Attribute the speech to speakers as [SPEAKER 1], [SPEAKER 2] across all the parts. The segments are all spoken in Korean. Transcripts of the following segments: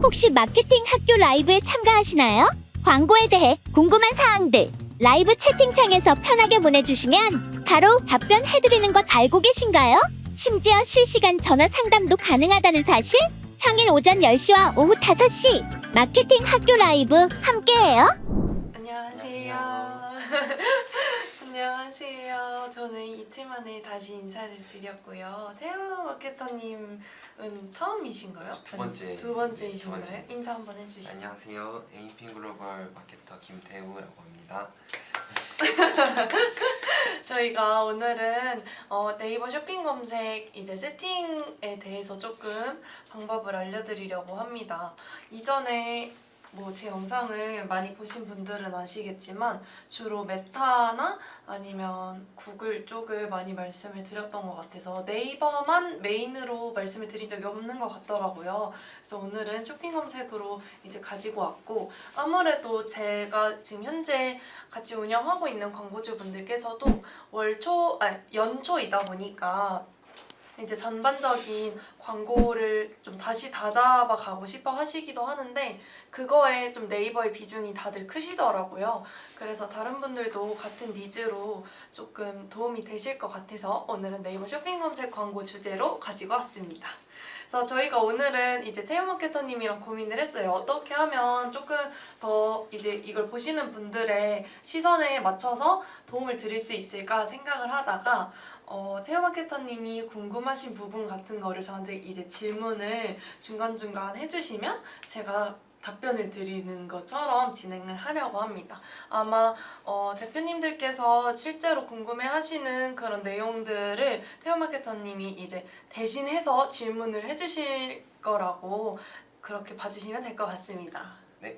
[SPEAKER 1] 혹시 마케팅 학교 라이브에 참가하시나요? 광고에 대해 궁금한 사항들 라이브 채팅창에서 편하게 보내주시면 바로 답변해드리는 것 알고 계신가요? 심지어 실시간 전화 상담도 가능하다는 사실? 평일 오전 10시와 오후 5시 마케팅 학교 라이브 함께해요.
[SPEAKER 2] 안녕하세요. 안녕하세요. 저는 이틀 만에 다시 인사를 드렸고요. 태우 마케터님은 처음이신가요? 두 번째이신가요?
[SPEAKER 3] 두 번째.
[SPEAKER 2] 인사 한번 해주시죠.
[SPEAKER 3] 안녕하세요. 에이핑 글로벌 마케터 김태우라고 합니다.
[SPEAKER 2] 저희가 오늘은 네이버 쇼핑 검색 이제 세팅에 대해서 조금 방법을 알려드리려고 합니다. 이전에 제 영상을 많이 보신 분들은 아시겠지만 주로 메타나 아니면 구글 쪽을 많이 말씀을 드렸던 것 같아서 네이버만 메인으로 말씀을 드린 적이 없는 것 같더라고요. 그래서 오늘은 쇼핑 검색으로 이제 가지고 왔고, 아무래도 제가 지금 현재 같이 운영하고 있는 광고주분들께서도 연초이다 보니까 이제 전반적인 광고를 좀 다시 다잡아 가고 싶어 하시기도 하는데 그거에 좀 네이버의 비중이 다들 크시더라고요. 그래서 다른 분들도 같은 니즈로 조금 도움이 되실 것 같아서 오늘은 네이버 쇼핑 검색 광고 주제로 가지고 왔습니다. 그래서 저희가 오늘은 이제 태우 마케터님이랑 고민을 했어요. 어떻게 하면 조금 더 이제 이걸 보시는 분들의 시선에 맞춰서 도움을 드릴 수 있을까 생각을 하다가 태우 마케터님이 궁금하신 부분 같은 거를 저한테 이제 질문을 중간중간 해주시면 제가 답변을 드리는 것처럼 진행을 하려고 합니다. 아마 대표님들께서 실제로 궁금해하시는 그런 내용들을 태우 마케터님이 이제 대신해서 질문을 해주실 거라고 그렇게 봐주시면 될 것 같습니다.
[SPEAKER 3] 네.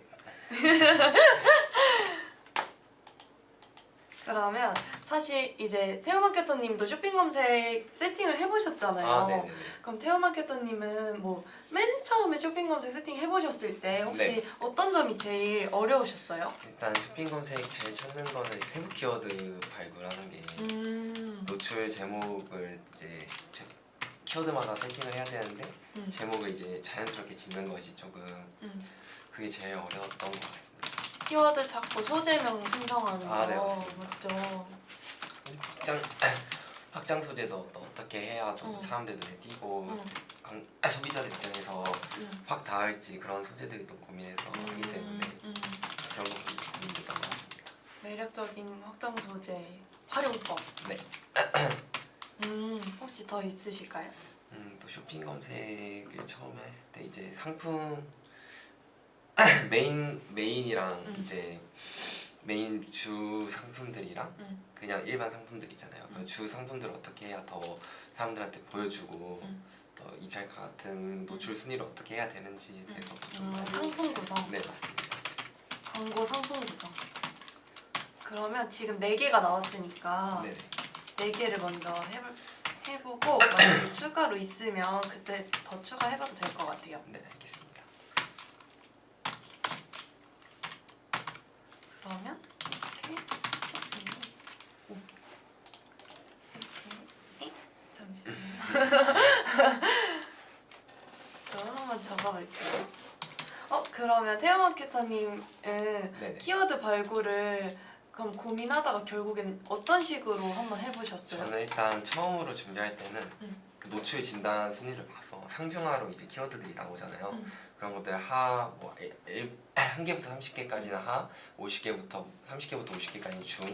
[SPEAKER 2] 그러면 사실 이제 태우 마케터님도 쇼핑 검색 세팅을 해보셨잖아요.
[SPEAKER 3] 네네.
[SPEAKER 2] 그럼 태우 마케터님은 맨 처음에 쇼핑 검색 세팅 해보셨을 때 혹시
[SPEAKER 3] 네.
[SPEAKER 2] 어떤 점이 제일 어려우셨어요?
[SPEAKER 3] 일단 쇼핑 검색 제일 찾는 거는 세부 키워드 발굴하는 게 노출 제목을 이제 키워드마다 세팅을 해야 되는데 제목을 이제 자연스럽게 짓는 것이 조금 그게 제일 어려웠던 것 같습니다.
[SPEAKER 2] 키워드 찾고 소재명 생성하는 거.
[SPEAKER 3] 네, 맞습니다.
[SPEAKER 2] 맞죠?
[SPEAKER 3] 확장 소재도 또 어떻게 해야 또 사람들 눈에 띄고 소비자들 입장에서 확 닿을지 그런 소재들이 또 고민해서 하기 때문에 그런 것도 고민됐던 것 같습니다.
[SPEAKER 2] 매력적인 확장 소재 활용법.
[SPEAKER 3] 네.
[SPEAKER 2] 혹시 더 있으실까요?
[SPEAKER 3] 또 쇼핑 검색을 처음에 했을 때 이제 상품 메인이랑 이제 메인 주 상품들이랑 그냥 일반 상품들이잖아요. 그 주 상품들을 어떻게 해야 더 사람들한테 보여주고 또 입찰 같은 노출 순위를 어떻게 해야 되는지에 대해서 좀 많이
[SPEAKER 2] 상품 구성.
[SPEAKER 3] 네, 맞습니다.
[SPEAKER 2] 광고 상품 구성. 그러면 지금 4개가 나왔으니까
[SPEAKER 3] 네네.
[SPEAKER 2] 4개를 먼저 해보고 만약에 추가로 있으면 그때 더 추가해봐도 될 것 같아요.
[SPEAKER 3] 네, 알겠습니다.
[SPEAKER 2] 그러면 이렇게 잠시만요. 저 한번 잡아볼게요. 그러면 태우 마케터님은
[SPEAKER 3] 네네.
[SPEAKER 2] 키워드 발굴을 그럼 고민하다가 결국엔 어떤 식으로 한번 해보셨어요?
[SPEAKER 3] 저는 일단 처음으로 준비할 때는 그 노출 진단 순위를 봐서 상중하로 이제 키워드들이 나오잖아요. 그런 것들 한 개부터 30개까지는 하, 30개부터 50개까지 중,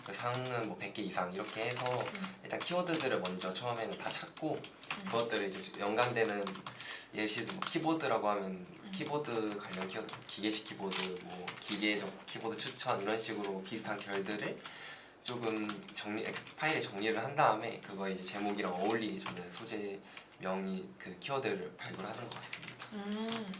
[SPEAKER 3] 그 상은 100개 이상 이렇게 해서 일단 키워드들을 먼저 처음에는 다 찾고 그것들을 이제 연관되는 예시로 키보드라고 하면 키보드 관련 키워드, 기계식 키보드, 기계적 키보드 추천 이런 식으로 비슷한 결들을 조금 파일에 정리를 한 다음에 그거 이제 제목이랑 어울리게 저는 소재명이 그 키워드를 발굴하는 것 같습니다.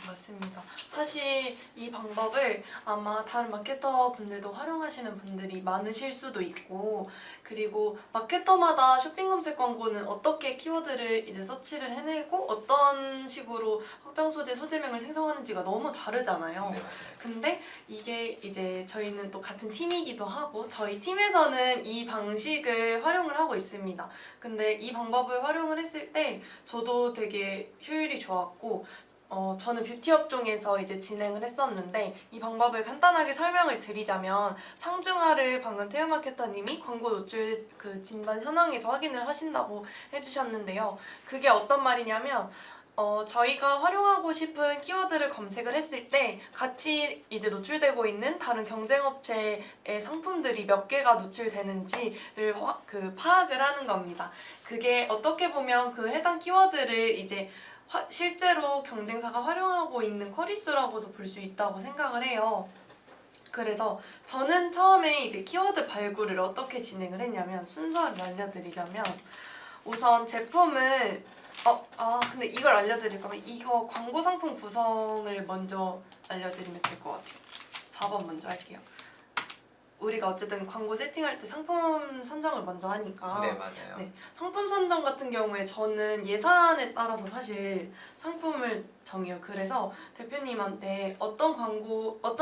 [SPEAKER 2] 맞습니다. 사실 이 방법을 아마 다른 마케터 분들도 활용하시는 분들이 많으실 수도 있고, 그리고 마케터마다 쇼핑 검색 광고는 어떻게 키워드를 이제 서치를 해내고 어떤 식으로 확장 소재, 소재명을 생성하는지가 너무 다르잖아요.
[SPEAKER 3] 네, 맞아요.
[SPEAKER 2] 근데 이게 이제 저희는 또 같은 팀이기도 하고 저희 팀에서는 이 방식을 활용을 하고 있습니다. 근데 이 방법을 활용을 했을 때 저도 되게 효율이 좋았고 저는 뷰티 업종에서 이제 진행을 했었는데 이 방법을 간단하게 설명을 드리자면 상중하를 방금 태우 마케터님이 광고 노출 그 진단 현황에서 확인을 하신다고 해주셨는데요. 그게 어떤 말이냐면 저희가 활용하고 싶은 키워드를 검색을 했을 때 같이 이제 노출되고 있는 다른 경쟁업체의 상품들이 몇 개가 노출되는지를 파악을 하는 겁니다. 그게 어떻게 보면 그 해당 키워드를 이제 실제로 경쟁사가 활용하고 있는 쿼리수라고도 볼 수 있다고 생각을 해요. 그래서 저는 처음에 이제 키워드 발굴을 어떻게 진행을 했냐면 순서를 알려드리자면 우선 제품을 근데 이걸 알려드릴 거면 이거 광고 상품 구성을 먼저 알려드리면 될 것 같아요. 4번 먼저 할게요. 우리가 어쨌든 광고 세팅할 때 상품 선정을 먼저 하니까
[SPEAKER 3] 네, 맞아요.
[SPEAKER 2] 네, 상품 선정 같은 경우에 저는 예산에 따라서 사실 상품을 정해요. 그래서 대표님한테 어떤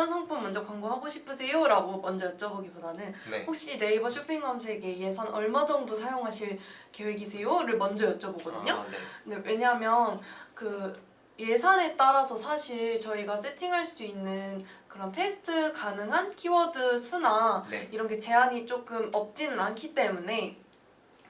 [SPEAKER 2] 상품 먼저 광고하고 싶으세요? 라고 먼저 여쭤보기보다는
[SPEAKER 3] 네.
[SPEAKER 2] 혹시 네이버 쇼핑 검색에 예산 얼마 정도 사용하실 계획이세요? 를 먼저 여쭤보거든요.
[SPEAKER 3] 아, 네.
[SPEAKER 2] 네, 왜냐하면 그 예산에 따라서 사실 저희가 세팅할 수 있는 그런 테스트 가능한 키워드 수나
[SPEAKER 3] 네.
[SPEAKER 2] 이런 게 제한이 조금 없지는 않기 때문에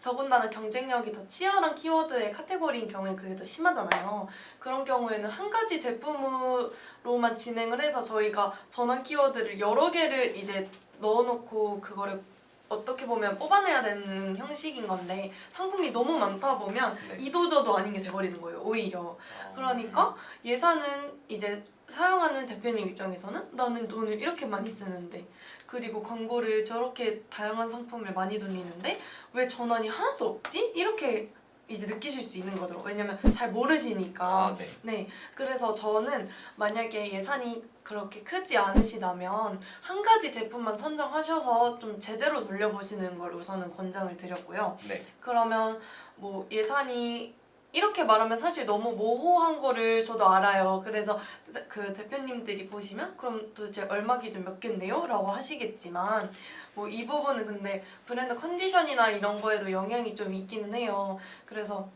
[SPEAKER 2] 더군다나 경쟁력이 더 치열한 키워드의 카테고리인 경우에 그게 더 심하잖아요. 그런 경우에는 한 가지 제품으로만 진행을 해서 저희가 전환 키워드를 여러 개를 이제 넣어놓고 그거를 어떻게 보면 뽑아내야 되는 형식인 건데 상품이 너무 많다 보면
[SPEAKER 3] 네.
[SPEAKER 2] 이도저도 아닌 게 돼버리는 거예요, 오히려. 그러니까 예산은 이제 사용하는 대표님 입장에서는 나는 돈을 이렇게 많이 쓰는데 그리고 광고를 저렇게 다양한 상품을 많이 돌리는데 왜 전환이 하나도 없지? 이렇게 이제 느끼실 수 있는 거죠. 왜냐면 잘 모르시니까.
[SPEAKER 3] 아, 네.
[SPEAKER 2] 네, 그래서 저는 만약에 예산이 그렇게 크지 않으시다면 한 가지 제품만 선정하셔서 좀 제대로 돌려보시는 걸 우선은 권장을 드렸고요.
[SPEAKER 3] 네.
[SPEAKER 2] 그러면 뭐 예산이 이렇게 말하면 사실 너무 모호한 거를 저도 알아요. 그래서 그 대표님들이 보시면 그럼 도대체 얼마 기준 몇 개인데요? 라고 하시겠지만 뭐 이 부분은 근데 브랜드 컨디션이나 이런 거에도 영향이 좀 있기는 해요. 그래서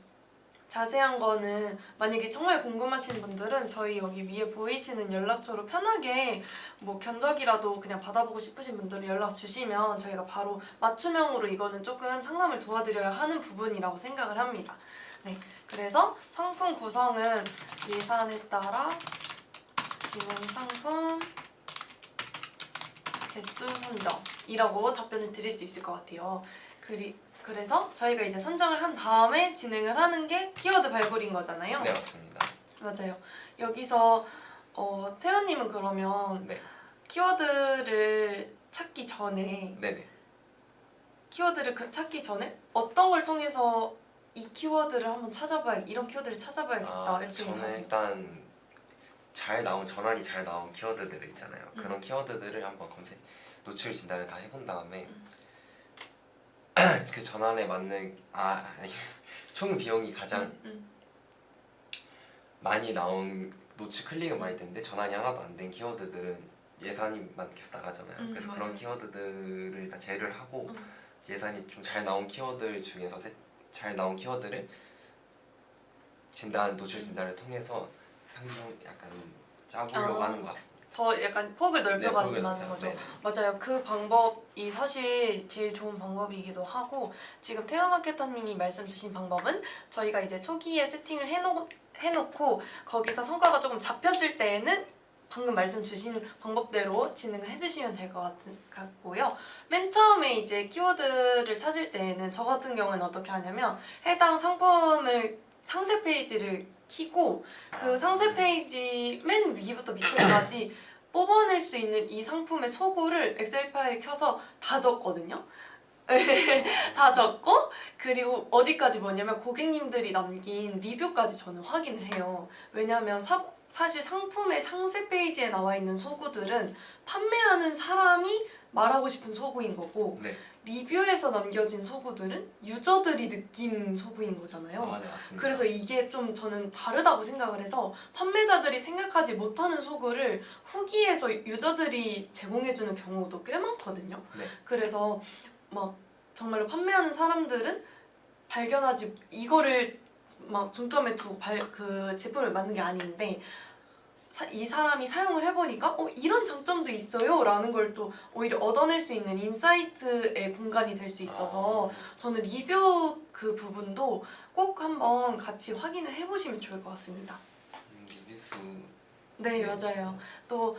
[SPEAKER 2] 자세한 거는 만약에 정말 궁금하신 분들은 저희 여기 위에 보이시는 연락처로 편하게 뭐 견적이라도 그냥 받아보고 싶으신 분들은 연락 주시면 저희가 바로 맞춤형으로 이거는 조금 상담을 도와드려야 하는 부분이라고 생각을 합니다. 네, 그래서 상품 구성은 예산에 따라 진행 상품 개수 선정이라고 답변을 드릴 수 있을 것 같아요. 그래서 저희가 이제 선정을 한 다음에 진행을 하는 게 키워드 발굴인 거잖아요.
[SPEAKER 3] 네, 맞습니다.
[SPEAKER 2] 맞아요. 여기서 태연님은 그러면
[SPEAKER 3] 네.
[SPEAKER 2] 키워드를 찾기 전에
[SPEAKER 3] 네네.
[SPEAKER 2] 찾기 전에 어떤 걸 통해서 이 키워드를 한번 이런 키워드를 찾아봐야겠다 이렇게
[SPEAKER 3] 저는
[SPEAKER 2] 생각하세요?
[SPEAKER 3] 일단 전환이 잘 나온 키워드들 있잖아요. 그런 키워드들을 한번 노출 진단을 다 해본 다음에 그 전환에 맞는 총 비용이 가장 많이 나온 노출 클릭은 많이 됐는데 전환이 하나도 안 된 키워드들은 예산이만 계속 나가잖아요. 그래서
[SPEAKER 2] 맞아요.
[SPEAKER 3] 그런 키워드들을 일단 제외를 하고 예산이 좀 잘 나온 키워드 중에서 잘 나온 키워드를 노출 진단을 통해서 상품 약간 짜보려고 하는 것 같습니다.
[SPEAKER 2] 더 약간 폭을
[SPEAKER 3] 네,
[SPEAKER 2] 넓혀가신다는
[SPEAKER 3] 폭을
[SPEAKER 2] 거죠.
[SPEAKER 3] 넓혀요.
[SPEAKER 2] 맞아요. 그 방법이 사실 제일 좋은 방법이기도 하고 지금 태우 마케터님이 말씀 주신 방법은 저희가 이제 초기에 세팅을 해놓고 거기서 성과가 조금 잡혔을 때에는 방금 말씀 주신 방법대로 진행을 해주시면 될 것 같고요. 맨 처음에 이제 키워드를 찾을 때에는 저 같은 경우는 어떻게 하냐면 해당 상품을 상세 페이지를 키고 그 상세 페이지 맨 위부터 밑에까지 뽑아낼 수 있는 이 상품의 소구를 엑셀 파일 켜서 다 적거든요. 다 적고 그리고 어디까지 뭐냐면 고객님들이 남긴 리뷰까지 저는 확인을 해요. 왜냐하면 사실 상품의 상세 페이지에 나와 있는 소구들은 판매하는 사람이 말하고 싶은 소구인 거고
[SPEAKER 3] 네.
[SPEAKER 2] 리뷰에서 남겨진 소구들은 유저들이 느낀 소구인 거잖아요.
[SPEAKER 3] 네, 맞습니다.
[SPEAKER 2] 그래서 이게 좀 저는 다르다고 생각을 해서 판매자들이 생각하지 못하는 소구를 후기에서 유저들이 제공해주는 경우도 꽤 많거든요.
[SPEAKER 3] 네.
[SPEAKER 2] 그래서 막 정말로 판매하는 사람들은 이거를 막 중점에 두고 그 제품을 만든 게 아닌데 이 사람이 사용을 해보니까 이런 장점도 있어요 라는 걸 또 오히려 얻어낼 수 있는 인사이트의 공간이 될 수 있어서 저는 리뷰 그 부분도 꼭 한번 같이 확인을 해보시면 좋을 것 같습니다.
[SPEAKER 3] 리뷰수.
[SPEAKER 2] 네, 맞아요. 또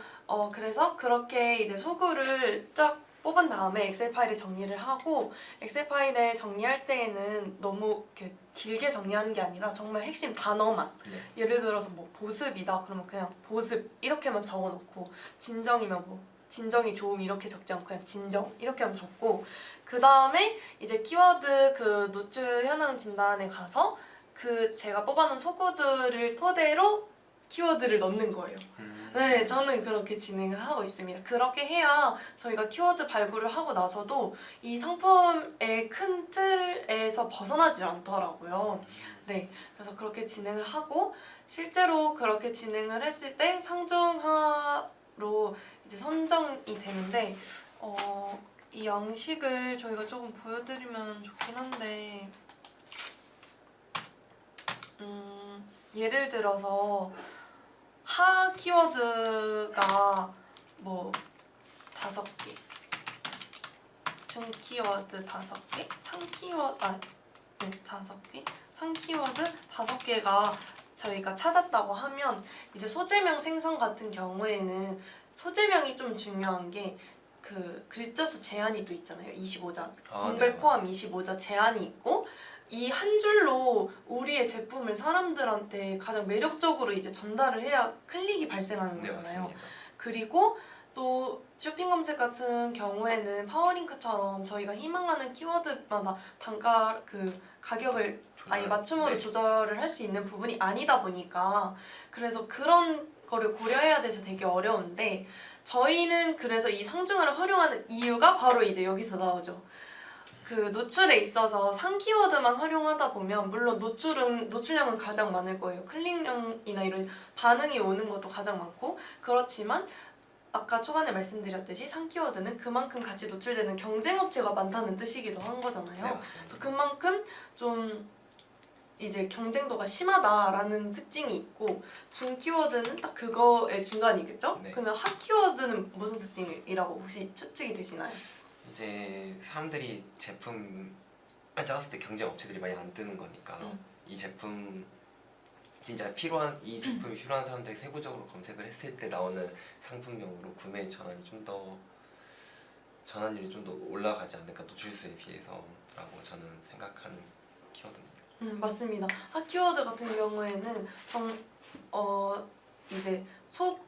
[SPEAKER 2] 그래서 그렇게 이제 소구를 쫙 뽑은 다음에 엑셀 파일에 정리를 하고, 엑셀 파일에 정리할 때에는 너무 이렇게 길게 정리하는 게 아니라 정말 핵심 단어만,
[SPEAKER 3] 네.
[SPEAKER 2] 예를 들어서 뭐 보습이다 그러면 그냥 보습 이렇게만 적어놓고, 진정이면 뭐 진정이 좋음 이렇게 적지 않고 그냥 진정 이렇게만 적고, 그 다음에 이제 키워드 그 노출 현황 진단에 가서 그 제가 뽑아놓은 소구들을 토대로 키워드를 넣는 거예요. 네, 저는 그렇게 진행을 하고 있습니다. 그렇게 해야 저희가 키워드 발굴을 하고 나서도 이 상품의 큰 틀에서 벗어나질 않더라고요. 네, 그래서 그렇게 진행을 하고, 실제로 그렇게 진행을 했을 때 상중하로 이제 선정이 되는데, 이 양식을 저희가 조금 보여드리면 좋긴 한데, 예를 들어서 하 키워드가 뭐 5개, 중 키워드 5개, 상 키워드 5개, 상 키워드 5개가 저희가 찾았다고 하면, 이제 소재명 생성 같은 경우에는 소재명이 좀 중요한 게 그 글자 수 제한이 또 있잖아요. 25자. 공백
[SPEAKER 3] 네.
[SPEAKER 2] 포함 25자 제한이 있고, 이 한 줄로 우리의 제품을 사람들한테 가장 매력적으로 이제 전달을 해야 클릭이 발생하는
[SPEAKER 3] 네,
[SPEAKER 2] 거잖아요.
[SPEAKER 3] 맞습니다.
[SPEAKER 2] 그리고 또 쇼핑 검색 같은 경우에는 파워링크처럼 저희가 희망하는 키워드마다 단가 그 가격을 아예 맞춤으로
[SPEAKER 3] 네.
[SPEAKER 2] 조절을 할 수 있는 부분이 아니다 보니까, 그래서 그런 거를 고려해야 돼서 되게 어려운데, 저희는 그래서 이 상중하를 활용하는 이유가 바로 이제 여기서 나오죠. 그 노출에 있어서 상 키워드만 활용하다 보면 물론 노출량은 가장 많을 거예요. 클릭량이나 이런 반응이 오는 것도 가장 많고, 그렇지만 아까 초반에 말씀드렸듯이 상 키워드는 그만큼 같이 노출되는 경쟁업체가 많다는 뜻이기도 한 거잖아요.
[SPEAKER 3] 네,
[SPEAKER 2] 그래서
[SPEAKER 3] 맞습니다.
[SPEAKER 2] 그만큼 좀 이제 경쟁도가 심하다라는 특징이 있고, 중 키워드는 딱 그거의 중간이겠죠?
[SPEAKER 3] 네.
[SPEAKER 2] 근데 하 키워드는 무슨 특징이라고 혹시 추측이 되시나요?
[SPEAKER 3] 이제 사람들이 제품 찾았을 때 경쟁 업체들이 많이 안 뜨는 거니까 이 제품 진짜 이 제품이 필요한 사람들이 세부적으로 검색을 했을 때 나오는 상품명으로 구매 전환율이 좀 더 올라가지 않을까, 노출수에 비해서라고 저는 생각하는 키워드입니다.
[SPEAKER 2] 맞습니다. 하 키워드 같은 경우에는 이제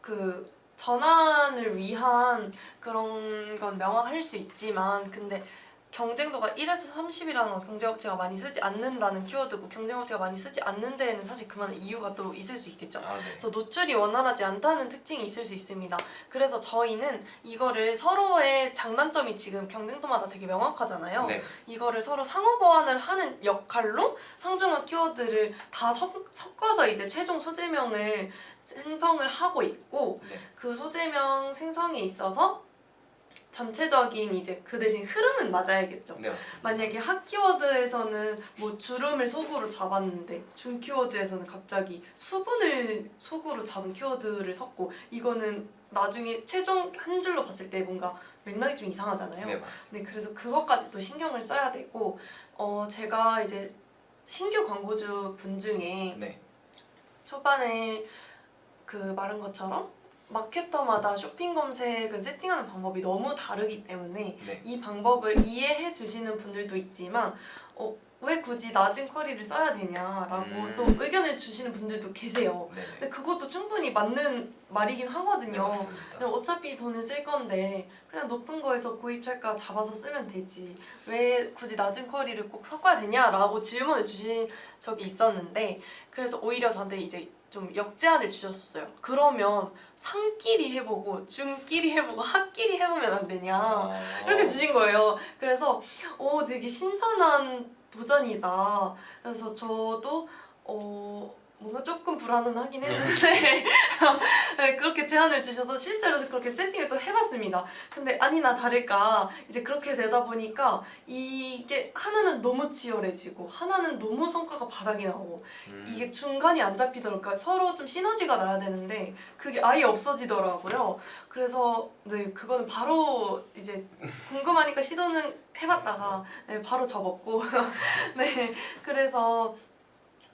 [SPEAKER 2] 그 전환을 위한 그런 건 명확할 수 있지만, 근데 경쟁도가 1에서 30이라는 건 경쟁업체가 많이 쓰지 않는다는 키워드고, 경쟁업체가 많이 쓰지 않는 데에는 사실 그만한 이유가 또 있을 수 있겠죠.
[SPEAKER 3] 네.
[SPEAKER 2] 그래서 노출이 원활하지 않다는 특징이 있을 수 있습니다. 그래서 저희는 이거를 서로의 장단점이 지금 경쟁도마다 되게 명확하잖아요.
[SPEAKER 3] 네.
[SPEAKER 2] 이거를 서로 상호 보완을 하는 역할로 상중하 키워드를 다 섞어서 이제 최종 소재명을 생성을 하고 있고,
[SPEAKER 3] 네.
[SPEAKER 2] 그 소재명 생성에 있어서 전체적인 이제 그 대신 흐름은 맞아야겠죠.
[SPEAKER 3] 네, 맞습니다.
[SPEAKER 2] 만약에 하 키워드에서는 뭐 주름을 소구로 잡았는데 중 키워드에서는 갑자기 수분을 소구로 잡은 키워드를 섞고, 이거는 나중에 최종 한 줄로 봤을 때 뭔가 맥락이 좀 이상하잖아요.
[SPEAKER 3] 네, 맞습니다.
[SPEAKER 2] 네, 그래서 그것까지 또 신경을 써야 되고, 제가 이제 신규 광고주 분 중에
[SPEAKER 3] 네.
[SPEAKER 2] 초반에 그 말한 것처럼 마케터마다 쇼핑 검색은 세팅하는 방법이 너무 다르기 때문에
[SPEAKER 3] 네.
[SPEAKER 2] 이 방법을 이해해 주시는 분들도 있지만 왜 굳이 낮은 쿼리를 써야 되냐라고 또 의견을 주시는 분들도 계세요.
[SPEAKER 3] 네.
[SPEAKER 2] 근데 그것도 충분히 맞는 말이긴
[SPEAKER 3] 네,
[SPEAKER 2] 하거든요.
[SPEAKER 3] 맞습니다.
[SPEAKER 2] 그냥 어차피 돈을 쓸 건데 그냥 높은 거에서 고입찰가 잡아서 쓰면 되지, 왜 굳이 낮은 쿼리를 꼭 섞어야 되냐라고 질문을 주신 적이 있었는데, 그래서 오히려 저한테 이제 좀 역제안을 주셨었어요. 그러면 상끼리 해보고 중끼리 해보고 하끼리 해보면 안 되냐, 이렇게 주신 거예요. 그래서 되게 신선한 도전이다. 그래서 저도 뭔가 조금 불안은 하긴 했는데 네, 그렇게 제안을 주셔서 실제로 그렇게 세팅을 또 해봤습니다. 근데 아니나 다를까 이제 그렇게 되다 보니까 이게 하나는 너무 치열해지고 하나는 너무 성과가 바닥이 나오고 이게 중간이 안 잡히더라고요. 서로 좀 시너지가 나야 되는데 그게 아예 없어지더라고요. 그래서 네, 그거는 바로 이제 궁금하니까 시도는 해봤다가 네, 바로 접었고 네, 그래서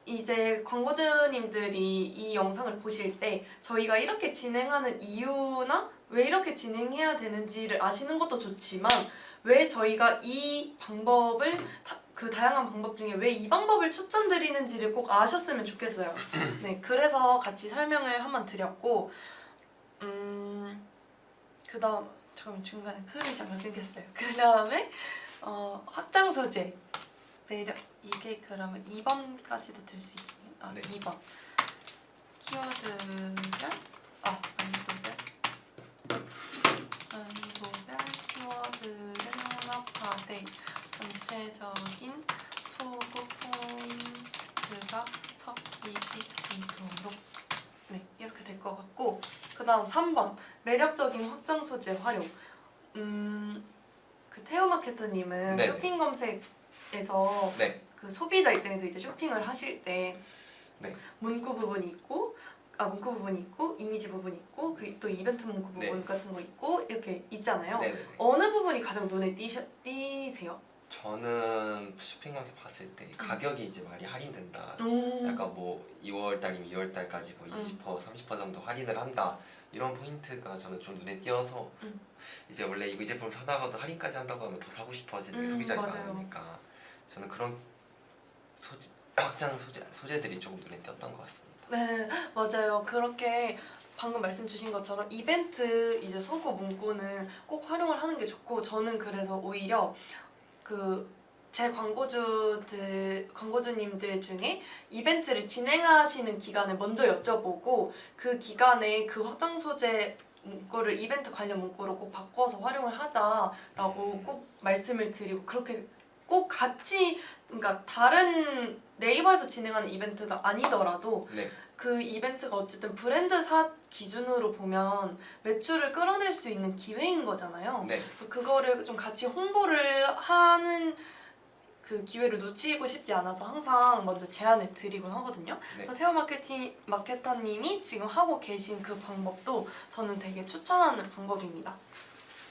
[SPEAKER 2] 이제 광고주님들이 이 영상을 보실 때 저희가 이렇게 진행하는 이유나 왜 이렇게 진행해야 되는지를 아시는 것도 좋지만 왜 저희가 이 방법을 그 다양한 방법 중에 왜 이 방법을 추천드리는지를 꼭 아셨으면 좋겠어요. 네, 그래서 같이 설명을 한번 드렸고 그다음 잠깐만 중간에 흐름이 잠깐 끊겼어요. 그다음에 확장 소재 매력 이게 그러면 2번까지도 될 수 있겠네요. 아,
[SPEAKER 3] 네.
[SPEAKER 2] 2번 키워드별 안보별 키워드를 혼합하되 전체적인 소구 포인트가 섞이지 않도록 네 이렇게 될 것 같고 그 다음 3번 매력적인 확장 소재 활용 그 테오 마케터님은
[SPEAKER 3] 네네.
[SPEAKER 2] 쇼핑 검색에서
[SPEAKER 3] 네.
[SPEAKER 2] 그 소비자 입장에서 이제 쇼핑을 하실 때
[SPEAKER 3] 네.
[SPEAKER 2] 문구 부분이 있고 문구 부분이 있고 이미지 부분이 있고 그리고 또 이벤트 문구 부분
[SPEAKER 3] 네.
[SPEAKER 2] 같은 거 있고 이렇게 있잖아요.
[SPEAKER 3] 네네네.
[SPEAKER 2] 어느 부분이 가장 눈에 띄세요?
[SPEAKER 3] 저는 쇼핑 검색 봤을 때 가격이 이제 많이 할인된다.
[SPEAKER 2] 음.
[SPEAKER 3] 약간 뭐 2월달이면 2월달까지 뭐 20% 30% 정도 할인을 한다. 이런 포인트가 저는 좀 눈에 띄어서 이제 원래 이 제품 사다가도 할인까지 한다고 하면 더 사고 싶어지는 게 소비자가
[SPEAKER 2] 맞아요.
[SPEAKER 3] 많으니까 저는 그런 확장 소재들이 조금 눈에 띄었던 것 같습니다.
[SPEAKER 2] 네, 맞아요. 그렇게 방금 말씀 주신 것처럼 이벤트 이제 소구 문구는 꼭 활용을 하는 게 좋고 저는 그래서 오히려 제 광고주님들 중에 이벤트를 진행하시는 기간을 먼저 여쭤보고 그 기간에 그 확장 소재 문구를 이벤트 관련 문구로 꼭 바꿔서 활용을 하자라고 꼭 말씀을 드리고 그렇게 꼭 같이 그러니까 다른 네이버에서 진행하는 이벤트가 아니더라도
[SPEAKER 3] 네.
[SPEAKER 2] 그 이벤트가 어쨌든 브랜드사 기준으로 보면 매출을 끌어낼 수 있는 기회인 거잖아요.
[SPEAKER 3] 네.
[SPEAKER 2] 그래서 그거를 좀 같이 홍보를 하는 그 기회를 놓치고 싶지 않아서 항상 먼저 제안을 드리곤 하거든요.
[SPEAKER 3] 네.
[SPEAKER 2] 그래서 테오 마케터님이 지금 하고 계신 그 방법도 저는 되게 추천하는 방법입니다.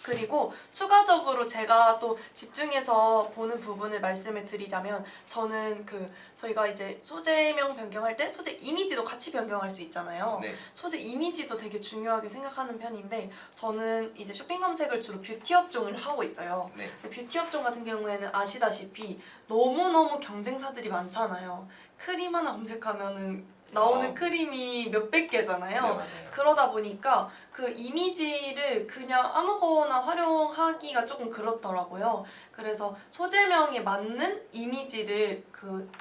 [SPEAKER 2] 그리고 추가적으로 제가 또 집중해서 보는 부분을 말씀을 드리자면 저는 저희가 이제 소재명 변경할 때 소재 이미지도 같이 변경할 수 있잖아요.
[SPEAKER 3] 네.
[SPEAKER 2] 소재 이미지도 되게 중요하게 생각하는 편인데 저는 이제 쇼핑 검색을 주로 뷰티 업종을 하고 있어요.
[SPEAKER 3] 네.
[SPEAKER 2] 근데 뷰티 업종 같은 경우에는 아시다시피 너무너무 경쟁사들이 많잖아요. 크림 하나 검색하면은 나오는 크림이 몇백 개잖아요.
[SPEAKER 3] 네, 맞아요.
[SPEAKER 2] 그러다 보니까 그 이미지를 그냥 아무거나 활용하기가 조금 그렇더라고요. 그래서 소재명에 맞는 이미지를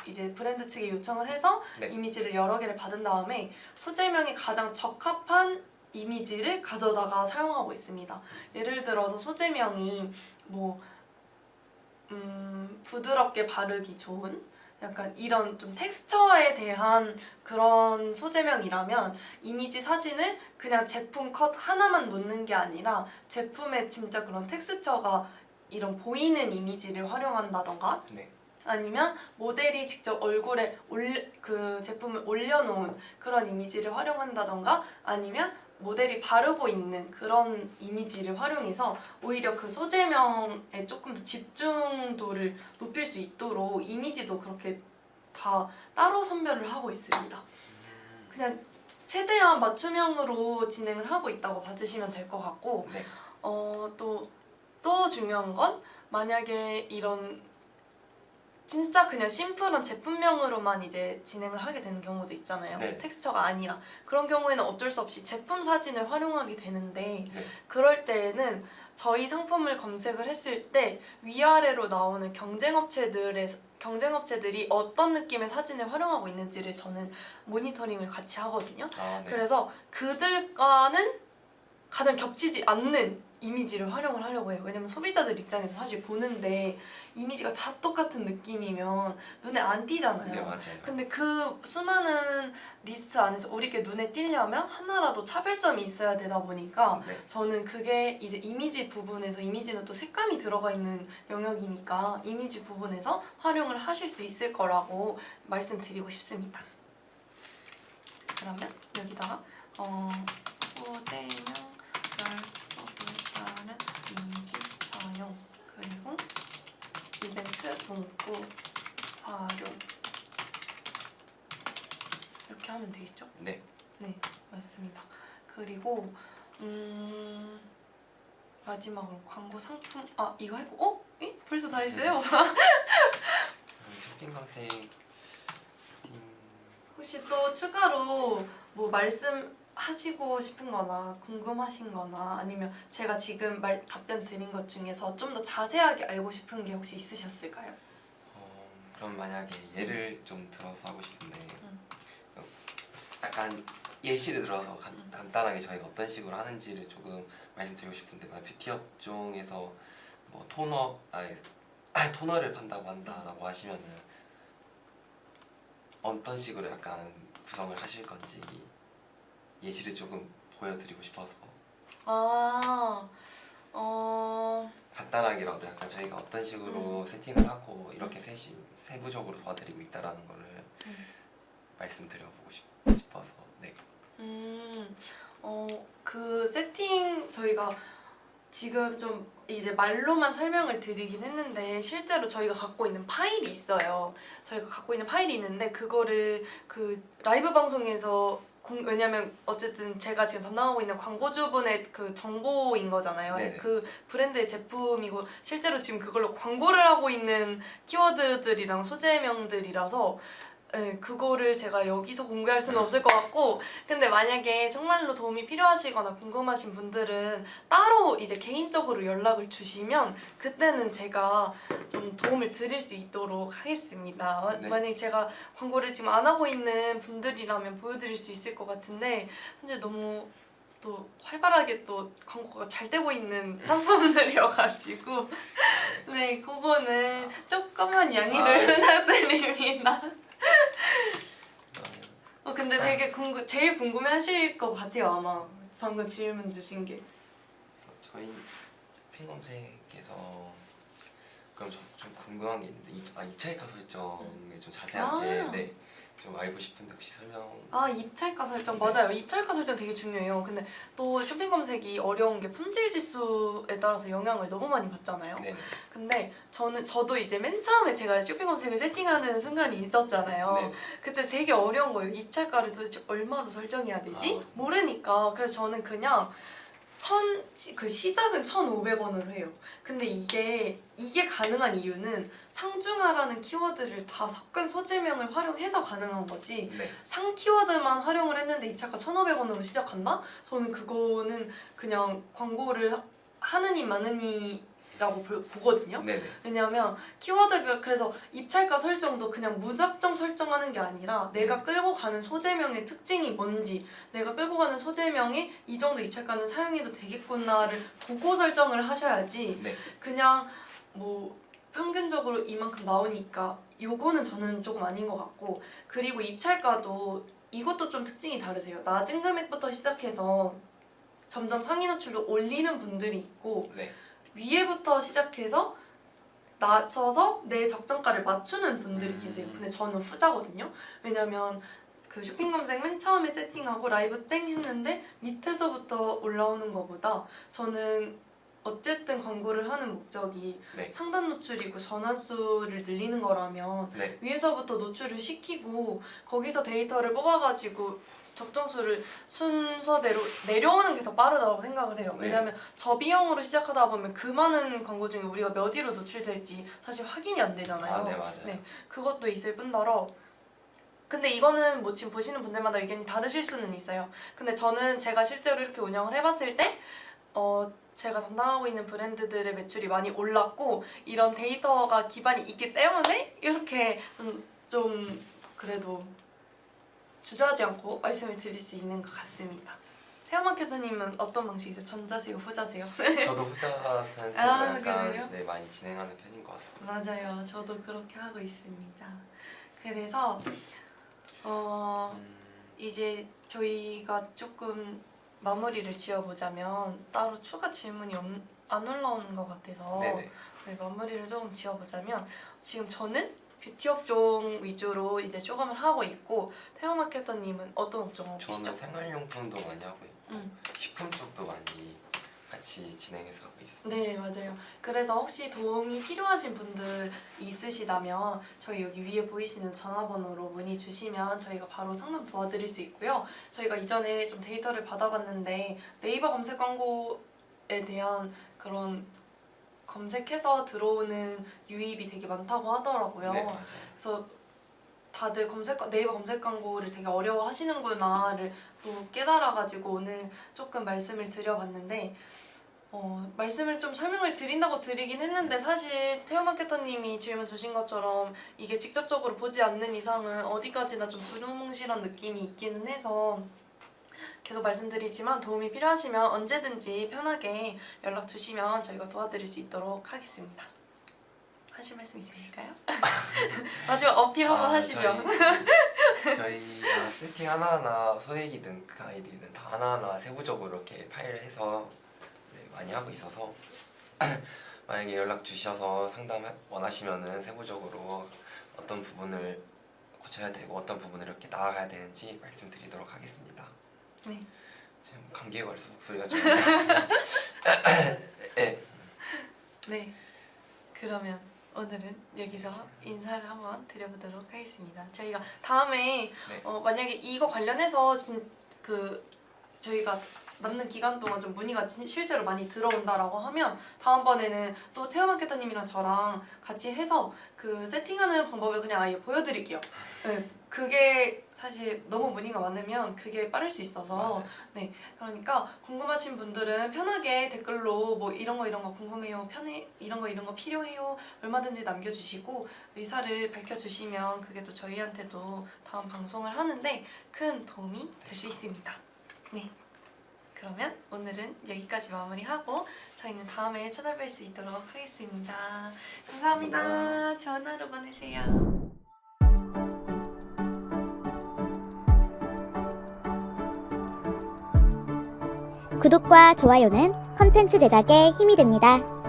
[SPEAKER 2] 이제 브랜드 측에 요청을 해서
[SPEAKER 3] 네.
[SPEAKER 2] 이미지를 여러 개를 받은 다음에 소재명에 가장 적합한 이미지를 가져다가 사용하고 있습니다. 예를 들어서 소재명이 부드럽게 바르기 좋은 약간 이런 좀 텍스처에 대한 그런 소재명이라면 이미지 사진을 그냥 제품 컷 하나만 놓는 게 아니라 제품의 진짜 그런 텍스처가 이런 보이는 이미지를 활용한다던가
[SPEAKER 3] 네.
[SPEAKER 2] 아니면 모델이 직접 얼굴에 그 제품을 올려놓은 그런 이미지를 활용한다던가 아니면 모델이 바르고 있는 그런 이미지를 활용해서 오히려 그 소재명에 조금 더 집중도를 높일 수 있도록 이미지도 그렇게 다 따로 선별을 하고 있습니다. 그냥 최대한 맞춤형으로 진행을 하고 있다고 봐주시면 될 것 같고
[SPEAKER 3] 네.
[SPEAKER 2] 또 중요한 건 만약에 이런 진짜 그냥 심플한 제품명으로만 이제 진행을 하게 되는 경우도 있잖아요.
[SPEAKER 3] 네.
[SPEAKER 2] 텍스처가 아니라 그런 경우에는 어쩔 수 없이 제품 사진을 활용하게 되는데
[SPEAKER 3] 네.
[SPEAKER 2] 그럴 때에는 저희 상품을 검색을 했을 때 위아래로 나오는 경쟁업체들이 어떤 느낌의 사진을 활용하고 있는지를 저는 모니터링을 같이 하거든요.
[SPEAKER 3] 아, 네.
[SPEAKER 2] 그래서 그들과는 가장 겹치지 않는 이미지를 활용을 하려고 해요. 왜냐면 소비자들 입장에서 사실 보는데 이미지가 다 똑같은 느낌이면 눈에 안 띄잖아요.
[SPEAKER 3] 네, 맞아요.
[SPEAKER 2] 근데 그 수많은 리스트 안에서 우리께 눈에 띄려면 하나라도 차별점이 있어야 되다 보니까
[SPEAKER 3] 네.
[SPEAKER 2] 저는 그게 이제 이미지 부분에서, 이미지는 또 색감이 들어가 있는 영역이니까 이미지 부분에서 활용을 하실 수 있을 거라고 말씀드리고 싶습니다. 그러면 여기다가 소재명 열서에 따른 이미지 사용, 그리고 이벤트 문구 활용 이렇게 하면 되겠죠?
[SPEAKER 3] 네.
[SPEAKER 2] 네, 맞습니다. 그리고 마지막으로 광고 상품, 이거 했고 벌써 다 했어요?
[SPEAKER 3] 쇼핑 검색
[SPEAKER 2] 혹시 또 추가로 뭐 말씀하시고 싶은 거나 궁금하신 거나 아니면 제가 지금 답변 드린 것 중에서 좀 더 자세하게 알고 싶은 게 혹시 있으셨을까요?
[SPEAKER 3] 그럼 만약에 예를 좀 들어서 하고 싶은데
[SPEAKER 2] 음.
[SPEAKER 3] 약간 예시를 들어서 간단하게 저희가 어떤 식으로 하는지를 조금 말씀드리고 싶은데, 뷰티 업종에서 뭐 토너를 판다고 한다라고 하시면은 어떤 식으로 약간 구성을 하실 건지 예시를 조금 보여드리고 싶어서 간단하게라도 약간 저희가 어떤 식으로 세팅을 하고 이렇게 세부적으로 도와드리고 있다라는 거를 말씀드려보고 싶어서. 네.
[SPEAKER 2] 그 세팅 저희가 지금 좀 이제 말로만 설명을 드리긴 했는데 실제로 저희가 갖고 있는 파일이 있어요. 저희가 갖고 있는 파일이 있는데 그거를 그 라이브 방송에서 왜냐면 어쨌든 제가 지금 담당하고 있는 광고주분의 그 정보인 거잖아요.
[SPEAKER 3] 네네.
[SPEAKER 2] 그 브랜드의 제품이고 실제로 지금 그걸로 광고를 하고 있는 키워드들이랑 소재명들이라서 그거를 제가 여기서 공개할 수는 없을 것 같고, 근데 만약에 정말로 도움이 필요하시거나 궁금하신 분들은 따로 이제 개인적으로 연락을 주시면 그때는 제가 좀 도움을 드릴 수 있도록 하겠습니다.
[SPEAKER 3] 네.
[SPEAKER 2] 만약에 제가 광고를 지금 안 하고 있는 분들이라면 보여드릴 수 있을 것 같은데 현재 너무 또 활발하게 또 광고가 잘 되고 있는 상품들이어가지고 네, 그거는 조금만 양해를 부탁드립니다. 근데 되게 제일 궁금해하실 것 같아요, 아마 방금 질문 주신 게.
[SPEAKER 3] 저희 쇼핑 검색에서 그럼 좀 궁금한 게 있는데 입찰가 설정을 좀 자세하게 네, 좀 알고 싶은데 혹시 설명?
[SPEAKER 2] 입찰가 설정
[SPEAKER 3] 네.
[SPEAKER 2] 맞아요. 입찰가 설정 되게 중요해요. 근데 또 쇼핑 검색이 어려운 게 품질 지수에 따라서 영향을 너무 많이 받잖아요.
[SPEAKER 3] 네.
[SPEAKER 2] 근데 저도 이제 맨 처음에 제가 쇼핑 검색을 세팅하는 순간이 있었잖아요.
[SPEAKER 3] 네.
[SPEAKER 2] 그때 되게 어려운 거예요. 입찰가를 도대체 얼마로 설정해야 되지? 모르니까. 그래서 저는 그냥 그 시작은 1,500원으로 해요. 근데 이게 가능한 이유는 상중하라는 키워드를 다 섞은 소재명을 활용해서 가능한 거지.
[SPEAKER 3] 네.
[SPEAKER 2] 상 키워드만 활용을 했는데 입찰가 1,500원으로 시작한다? 저는 그거는 그냥 광고를 하느니 마느니라고 보거든요.
[SPEAKER 3] 네.
[SPEAKER 2] 왜냐하면 키워드별, 그래서 입찰가 설정도 그냥 무작정 설정하는 게 아니라 내가 끌고 가는 소재명의 특징이 뭔지, 내가 끌고 가는 소재명에 이 정도 입찰가는 사용해도 되겠구나를 보고 설정을 하셔야지
[SPEAKER 3] 네.
[SPEAKER 2] 그냥 뭐 평균적으로 이만큼 나오니까 요거는 저는 조금 아닌 것 같고, 그리고 입찰가도 이것도 좀 특징이 다르세요. 낮은 금액부터 시작해서 점점 상위 노출로 올리는 분들이 있고
[SPEAKER 3] 네.
[SPEAKER 2] 위에부터 시작해서 낮춰서 내 적정가를 맞추는 분들이 계세요. 근데 저는 후자거든요. 왜냐면 그 쇼핑 검색 맨 처음에 세팅하고 라이브 땡 했는데 밑에서부터 올라오는 것보다 저는 어쨌든 광고를 하는 목적이
[SPEAKER 3] 네.
[SPEAKER 2] 상단 노출이고 전환수를 늘리는 거라면
[SPEAKER 3] 네.
[SPEAKER 2] 위에서부터 노출을 시키고 거기서 데이터를 뽑아가지고 적정수를 순서대로 내려오는 게 더 빠르다고 생각을 해요.
[SPEAKER 3] 네.
[SPEAKER 2] 왜냐하면 저비용으로 시작하다 보면 그 많은 광고 중에 우리가 몇 위로 노출될지 사실 확인이 안 되잖아요.
[SPEAKER 3] 네, 맞아요.
[SPEAKER 2] 네, 그것도 있을 뿐더러 근데 이거는 뭐 지금 보시는 분들마다 의견이 다르실 수는 있어요. 근데 저는 제가 실제로 이렇게 운영을 해봤을 때 제가 담당하고 있는 브랜드들의 매출이 많이 올랐고 이런 데이터가 기반이 있기 때문에 이렇게 좀 그래도 주저하지 않고 말씀을 드릴 수 있는 것 같습니다. 태호 마케터님은 어떤 방식이세요? 전자세요? 후자세요?
[SPEAKER 3] 저도 후자 선택을
[SPEAKER 2] 아,
[SPEAKER 3] 약간
[SPEAKER 2] 그래요?
[SPEAKER 3] 네, 많이 진행하는 편인 것 같습니다.
[SPEAKER 2] 맞아요. 저도 그렇게 하고 있습니다. 그래서 이제 저희가 조금 마무리를 지어보자면 따로 추가 질문이 안 올라오는 것 같아서
[SPEAKER 3] 네네.
[SPEAKER 2] 네, 마무리를 조금 지어보자면 지금 저는 뷰티 업종 위주로 이제 조금을 하고 있고 태호 마케터님은 어떤 업종 하고 계시죠?
[SPEAKER 3] 저는 생활용품도 많이 하고 있고
[SPEAKER 2] 음.
[SPEAKER 3] 식품 쪽도 많이 같이 진행해서 하고 있습니다.
[SPEAKER 2] 네, 맞아요. 그래서 혹시 도움이 필요하신 분들 있으시다면 저희 여기 위에 보이시는 전화번호로 문의 주시면 저희가 바로 상담 도와드릴 수 있고요. 저희가 이전에 좀 데이터를 받아봤는데 네이버 검색 광고에 대한 그런 검색해서 들어오는 유입이 되게 많다고 하더라고요.
[SPEAKER 3] 네, 맞아요.
[SPEAKER 2] 그래서 다들 네이버 검색 광고를 되게 어려워하시는구나를 또 깨달아가지고 오늘 조금 말씀을 드려봤는데 말씀을 좀 설명을 드린다고 드리긴 했는데 사실 태호 마케터님이 질문 주신 것처럼 이게 직접적으로 보지 않는 이상은 어디까지나 좀 두루뭉실한 느낌이 있기는 해서 계속 말씀드리지만 도움이 필요하시면 언제든지 편하게 연락 주시면 저희가 도와드릴 수 있도록 하겠습니다. 하실 말씀 있으실까요? 마지막 어필 한번 하시죠.
[SPEAKER 3] 저희가 세팅 하나하나 소액이든 가이드든 다 하나하나 세부적으로 이렇게 파일을 해서 네, 많이 하고 있어서 만약에 연락 주셔서 상담 원하시면은 세부적으로 어떤 부분을 고쳐야 되고 어떤 부분을 이렇게 나아가야 되는지 말씀드리도록 하겠습니다.
[SPEAKER 2] 네.
[SPEAKER 3] 지금 감기에 걸려서 목소리가 좀
[SPEAKER 2] 네. 그러면 오늘은 여기서 인사를 한번 드려보도록 하겠습니다. 저희가 다음에
[SPEAKER 3] 네.
[SPEAKER 2] 만약에 이거 관련해서 저희가 남는 기간 동안 좀 문의가 실제로 많이 들어온다라고 하면 다음번에는 또 태호 마케터님이랑 저랑 같이 해서 그 세팅하는 방법을 그냥 아예 보여드릴게요. 네, 그게 사실 너무 문의가 많으면 그게 빠를 수 있어서
[SPEAKER 3] 맞아요.
[SPEAKER 2] 네, 그러니까 궁금하신 분들은 편하게 댓글로 뭐 이런 거 궁금해요, 이런 거 필요해요 얼마든지 남겨주시고 의사를 밝혀주시면 그게 또 저희한테도 다음 방송을 하는데 큰 도움이 될 수 있습니다. 네. 그러면 오늘은 여기까지 마무리하고 저희는 다음에 찾아뵐 수 있도록 하겠습니다. 감사합니다. 좋은 하루 보내세요.
[SPEAKER 4] 구독과 좋아요는 컨텐츠 제작에 힘이 됩니다.